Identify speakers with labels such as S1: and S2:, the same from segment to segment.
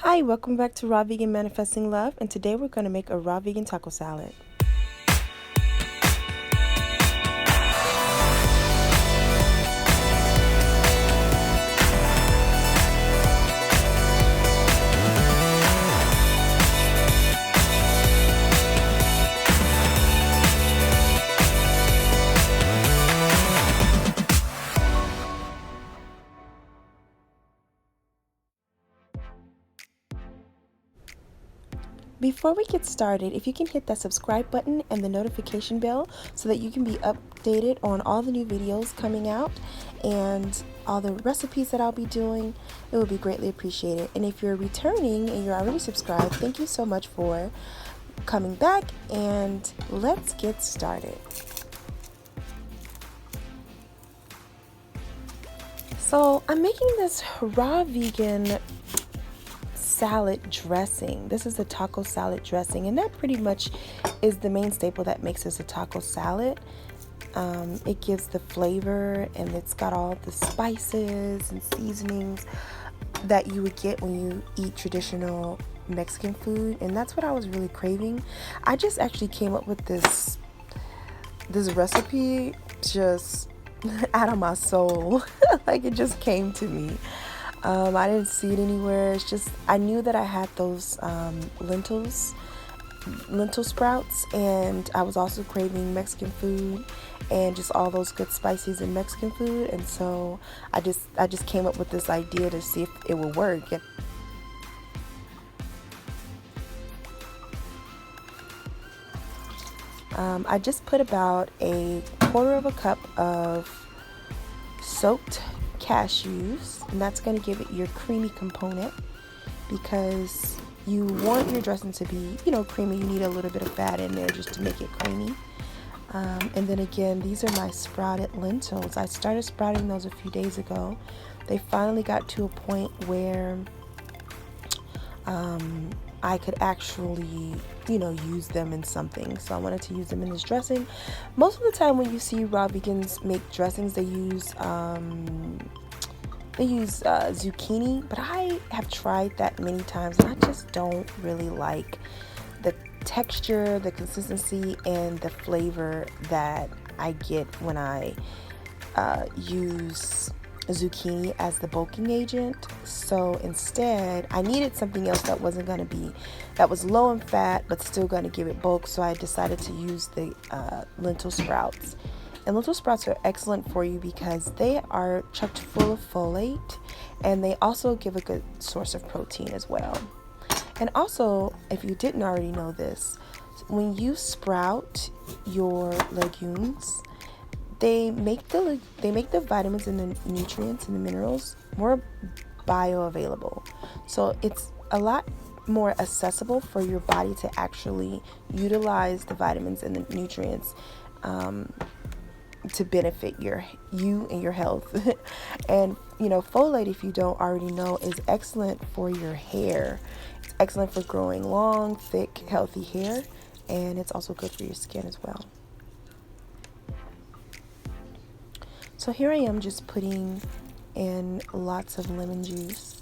S1: Hi, welcome back to Raw Vegan Manifesting Love, and today we're going to make a raw vegan taco salad. Before we get started, if you can hit that subscribe button and the notification bell so that you can be updated on all the new videos coming out and all the recipes that I'll be doing, it would be greatly appreciated. And if you're returning and you're already subscribed, thank you so much for coming back, and let's get started. So I'm making this raw vegan salad dressing. This is a taco salad dressing, and that pretty much is the main staple that makes this a taco salad. It gives the flavor, and it's got all the spices and seasonings that you would get when you eat traditional Mexican food, and that's what I was really craving. I just actually came up with this recipe just out of my soul. Like, it just came to me. I didn't see it anywhere. It's just, I knew that I had those lentil sprouts, and I was also craving Mexican food and just all those good spices in Mexican food, and so I just came up with this idea to see if it would work. I just put about a quarter of a cup of soaked cashews, and that's going to give it your creamy component, because you want your dressing to be, creamy. You need a little bit of fat in there just to make it creamy. And then again, these are my sprouted lentils. I started sprouting those a few days ago. They finally got to a point where I could actually, use them in something. So I wanted to use them in this dressing. Most of the time when you see raw vegans make dressings, they use zucchini, but I have tried that many times, and I just don't really like the texture, the consistency, and the flavor that I get when I use zucchini as the bulking agent. So instead, I needed something else that was low in fat but still going to give it bulk, so I decided to use the lentil sprouts. And lentil sprouts are excellent for you because they are chock full of folate, and they also give a good source of protein as well. And also, if you didn't already know this, when you sprout your legumes, they make the vitamins and the nutrients and the minerals more bioavailable. So it's a lot more accessible for your body to actually utilize the vitamins and the nutrients to benefit you and your health. And folate, if you don't already know, is excellent for your hair. It's excellent for growing long, thick, healthy hair, and it's also good for your skin as well. So here I am just putting in lots of lemon juice,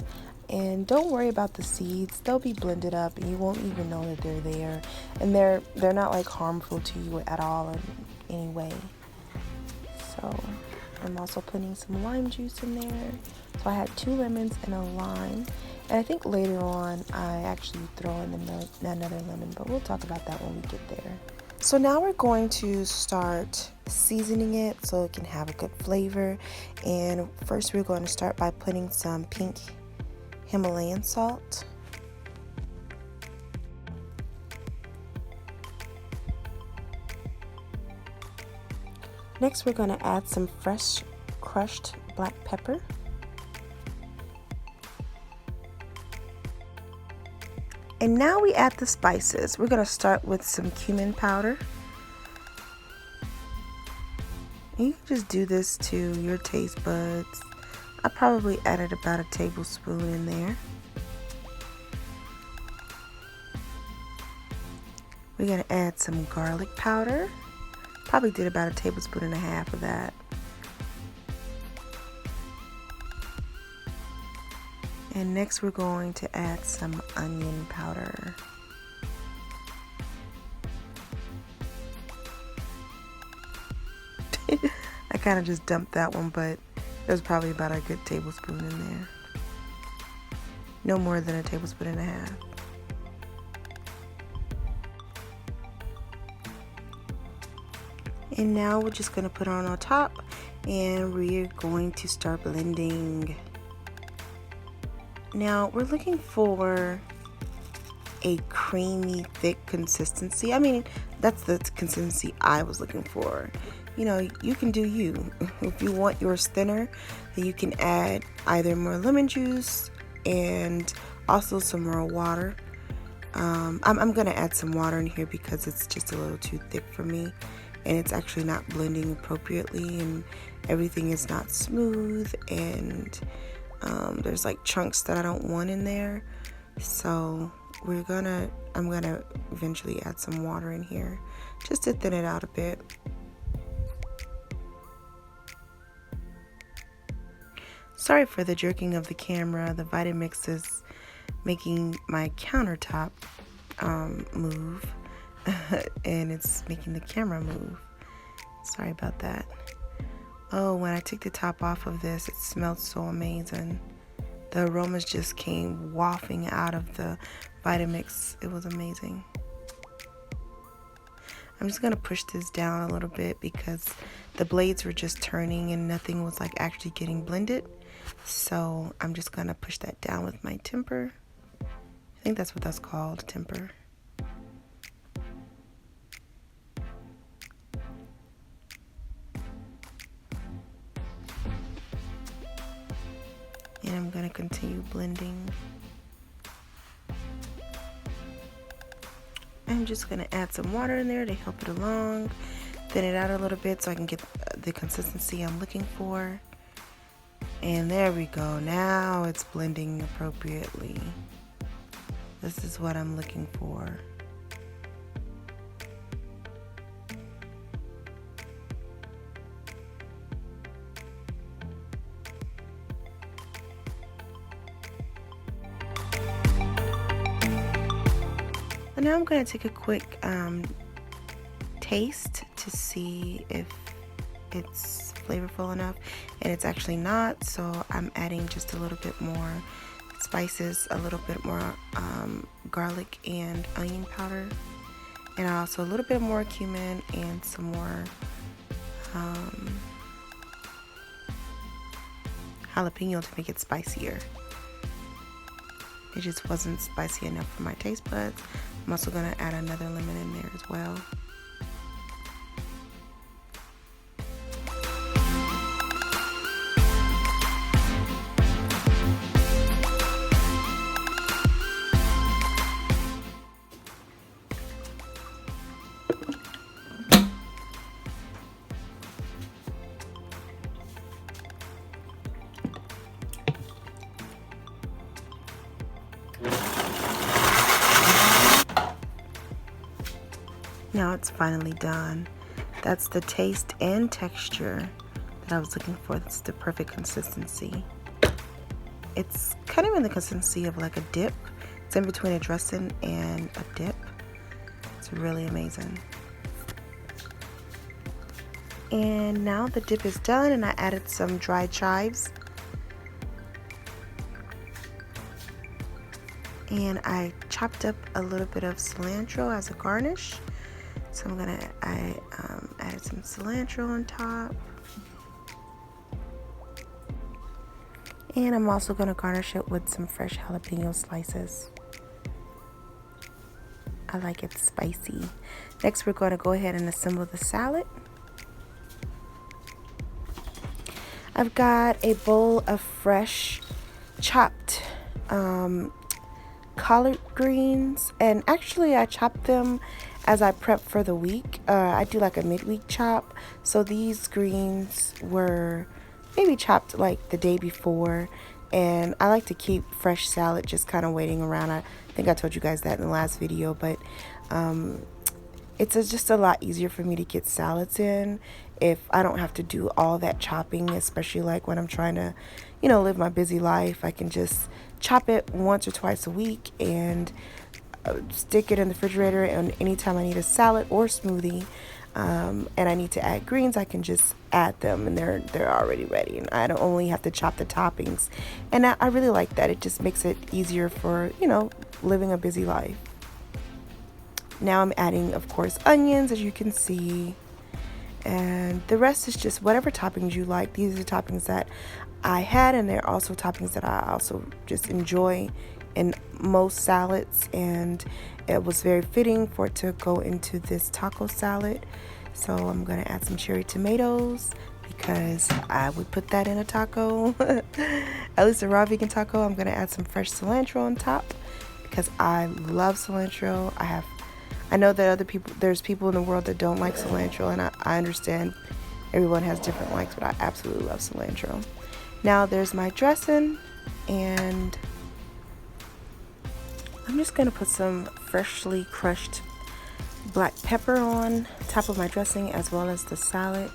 S1: and don't worry about the seeds. They'll be blended up and you won't even know that they're there, and they're not like harmful to you at all in any way. So I'm also putting some lime juice in there. So I had 2 lemons and a lime, and I think later on I actually throw in another lemon, but we'll talk about that when we get there. So now we're going to start seasoning it so it can have a good flavor. And first we're going to start by putting some pink Himalayan salt. Next we're going to add some fresh crushed black pepper. And now we add the spices. We're going to start with some cumin powder. And you can just do this to your taste buds. I probably added about a tablespoon in there. We're going to add some garlic powder. Probably did about a tablespoon and a half of that. And next we're going to add some onion powder. I kind of just dumped that one, but there's probably about a good tablespoon in there. No more than a tablespoon and a half. And now we're just going to put it on top, and we're going to start blending. Now we're looking for a creamy, thick consistency. I mean, that's the consistency I was looking for. You know, you can do you. If you want yours thinner, then you can add either more lemon juice and also some more water. I'm gonna add some water in here because it's just a little too thick for me, and it's actually not blending appropriately, and everything is not smooth, and there's like chunks that I don't want in there. So I'm gonna eventually add some water in here just to thin it out a bit. Sorry for the jerking of the camera. The Vitamix is making my countertop move and it's making the camera move. Sorry about that. Oh, when I took the top off of this, it smelled so amazing. The aromas just came wafting out of the Vitamix. It was amazing. I'm just gonna push this down a little bit because the blades were just turning and nothing was like actually getting blended. So I'm just gonna push that down with my temper. I think that's what that's called, temper. And I'm gonna continue blending. I'm just gonna add some water in there to help it along, thin it out a little bit so I can get the consistency I'm looking for. And there we go. Now it's blending appropriately. This is what I'm looking for. And now I'm going to take a quick taste to see if it's flavorful enough, and it's actually not, so I'm adding just a little bit more spices, a little bit more garlic and onion powder, and also a little bit more cumin and some more jalapeno to make it spicier. It just wasn't spicy enough for my taste buds. I'm also going to add another lemon in there as well. Now it's finally done. That's the taste and texture that I was looking for. That's the perfect consistency. It's kind of in the consistency of like a dip. It's in between a dressing and a dip. It's really amazing. And now the dip is done, and I added some dried chives. And I chopped up a little bit of cilantro as a garnish. So I added some cilantro on top. And I'm also gonna garnish it with some fresh jalapeno slices. I like it spicy. Next, we're gonna go ahead and assemble the salad. I've got a bowl of fresh chopped collard greens, and actually I chopped them as I prep for the week. I do like a midweek chop, so these greens were maybe chopped like the day before, and I like to keep fresh salad just kind of waiting around. I think I told you guys that in the last video, but it's just a lot easier for me to get salads in if I don't have to do all that chopping, especially like when I'm trying to, live my busy life, I can just chop it once or twice a week and stick it in the refrigerator. And anytime I need a salad or smoothie, and I need to add greens, I can just add them, and they're already ready. And I don't only have to chop the toppings, and I really like that. It just makes it easier for living a busy life. Now I'm adding, of course, onions, as you can see. And the rest is just whatever toppings you like. These are the toppings that I had, and they're also toppings that I also just enjoy in most salads. And it was very fitting for it to go into this taco salad. So I'm going to add some cherry tomatoes because I would put that in a taco. At least a raw vegan taco. I'm going to add some fresh cilantro on top because I love cilantro. I know that there's people in the world that don't like cilantro, and I understand everyone has different likes, but I absolutely love cilantro. Now there's my dressing, and I'm just going to put some freshly crushed black pepper on top of my dressing as well as the salad.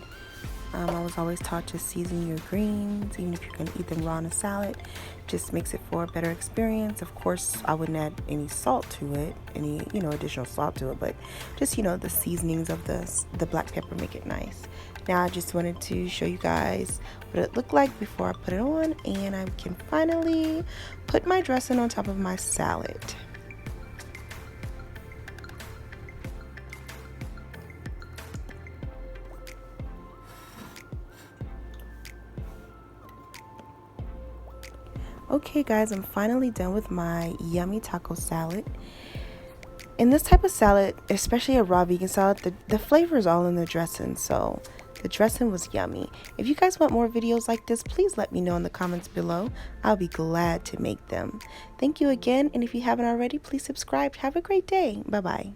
S1: I was always taught to season your greens, even if you're going to eat them raw in a salad. Just makes it for a better experience. Of course, I wouldn't add any salt to it, any additional salt to it, but just the seasonings of the black pepper make it nice. Now I just wanted to show you guys what it looked like before I put it on, and I can finally put my dressing on top of my salad. Okay guys, I'm finally done with my yummy taco salad. In this type of salad, especially a raw vegan salad, the flavor is all in the dressing, so the dressing was yummy. If you guys want more videos like this, please let me know in the comments below. I'll be glad to make them. Thank you again, and if you haven't already, please subscribe. Have a great day. Bye-bye.